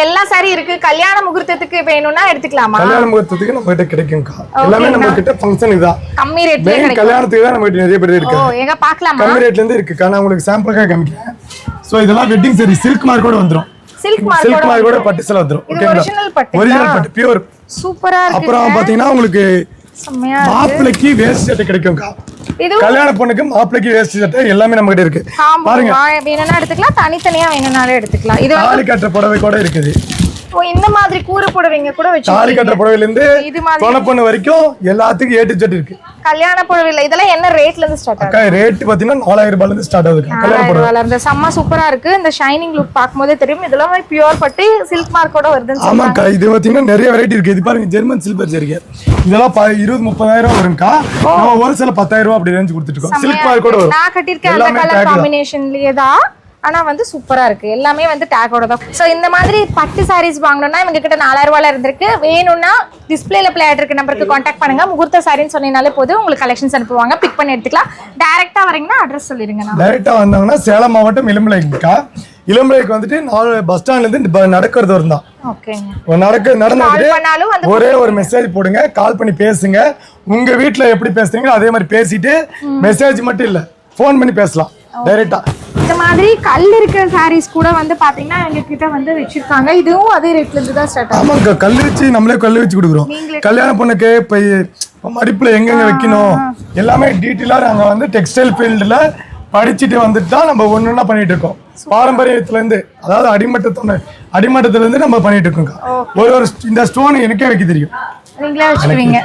எல்லா சாரி இருக்கு. கல்யாண முகூர்த்தத்துக்கு வேணும்னா எடுத்துக்கலாமா? கல்யாண முகூர்த்தத்துக்கு நம்ம கிட்ட கிடைக்கும்க்கா. எல்லாமே நம்ம கிட்ட ஃபங்க்ஷன் இதுதான். கம்மி ரேட்ல கிடைக்கும். கல்யாணத்துக்கு தான் நம்ம கிட்ட நிறைய பேர் இருக்கு. எங்க பார்க்கலாமா? கம்மி ரேட்ல இருந்து இருக்கு. நான் உங்களுக்கு சாம்பிளுக்காக காமிக்கிறேன். சோ இதெல்லாம் வெட்டிங் சாரி சில்க் மார்க் கூட வந்துரும். சில்க் மார்க் கூட பட்டு சேல வந்துரும். ஓகேங்களா? ஒரிஜினல் பட்டு. ஒரிஜினல் பட்டு பியூர். சூப்பரா இருக்கு. அப்புறம் பாத்தீங்கன்னா உங்களுக்கு செமையா இருக்கு. மாப்பிளைக்கு வேஸ்ட் சட்டை கிடைக்கும்க்கா. இது கல்யாண பொண்ணுக்கு மாப்பிளைக்கு வேஸ்ட் சட்டை எல்லாமே நம்ம கிட்ட இருக்கு. பாருங்க. வேணும்னா எடுத்துக்கலாம், தனித்தனியா வேணும்னாலும் எடுத்துக்கலாம். இது தாலி கட்டுற புடவை கூட இருக்குது. இந்த மாதிரி கூறு புடவைங்க கூட வச்சு தாலி கட்டுற புடவையில இருந்து பொண்ணு பொண்ணு வரைக்கும் எல்லாத்துக்கும் ஏ டு Z இருக்கு. கல்யாண புடவைல இதெல்லாம் என்ன ரேட்ல இருந்து ஸ்டார்ட் ஆகுது? அக்கா ரேட் பாத்தீங்கன்னா 4000 ரூபாயில இருந்து ஸ்டார்ட் ஆகுது. கல்யாண புடவை இந்த செம்ம சூப்பரா இருக்கு. இந்த ஷைனிங் லுக் பாக்கும்போதே தெரியும். இதெல்லாம் பியூர் பட்டு சில்க் மார்க்கோட வருதுன்னு சொல்றாங்க. ஆமாக்கா இது பாத்தீங்கன்னா நிறைய வெரைட்டி இருக்கு. இது பாருங்க ஜெர்மன் சில்வர் ஜெரிகை. இதெல்லாம் 20-30,000 வரும்க்கா. நம்ம ஒரு சில 10,000 ரூபாய் அப்படி ரேஞ்ச் கொடுத்துட்டு இருக்கோம். சில்க் மார்க்கோட வரும். நான் கட்டிருக்கேன் அந்த கலர் காம்பினேஷன்லயே தான். ஆனா வந்து சூப்பரா இருக்கு. எல்லாமே வந்து டேக்கோட தான். சோ இந்த மாதிரி பட்டு சாரீஸ் வாங்கணும்னா இவங்க கிட்ட 4000 ரூபாயில இருந்திருக்கு. வேணும்னா டிஸ்ப்ளேல ப்ளே ஆயிட்டு இருக்க நம்பருக்கு கான்டாக்ட் பண்ணுங்க. முகூர்த்த சாரின்னு சொன்னீங்கனாலே போதும், உங்களுக்கு கலெக்ஷன்ஸ் அனுப்புவாங்க. பிக் பண்ணி எடுத்துக்கலாம். டைரக்டா வரீங்கன்னா அட்ரஸ் சொல்லிருங்க. நான் டைரக்டா வந்தாங்கன்னா சேலம் மாவட்டம் இளம்பிள்ளைக்கா. இளம்பிள்ளைக்கு வந்துட்டு 4 பஸ் ஸ்டாண்ட்ல இருந்து நடக்கிறது வரும் தான். ஓகேங்க. நடந்து ஒரே ஒரு மெசேஜ் போடுங்க, கால் பண்ணி பேசுங்க. உங்க வீட்ல எப்படி பேசுறீங்களோ அதே மாதிரி பேசிட்டு மெசேஜ் மட்டும் இல்ல ஃபோன் பண்ணி பேசலாம் டைரக்டா. இந்த மாதிரி கல் இருக்கிற சாரீஸ் கூட வந்து பாத்தீங்கன்னா எங்க கிட்ட வந்து வச்சிருக்காங்க. இதுவும் அதே ரேட்ல இருந்து தான் ஸ்டார்ட் ஆகும். ஆமாங்க கல் வச்சு நம்மளே கல் வச்சு கொடுக்குறோம். கல்யாண பொண்ணுக்கு மடிப்புல எங்கெங்க வைக்கணும் எல்லாமே டீட்டெயிலா நாங்க வந்து டெக்ஸ்டைல் ஃபீல்டுல படிச்சுட்டு வந்துட்டு தான் நம்ம ஒன்னொன்னா பண்ணிட்டு இருக்கோம். பாரம்பரியத்துல இருந்து அதாவது அடிமட்டத்துல இருந்து நம்ம பண்ணிட்டு இருக்கோம். ஒரு இந்த ஸ்டோன் எனக்கே வைக்க தெரியும். நீங்களே வச்சுக்குவீங்க.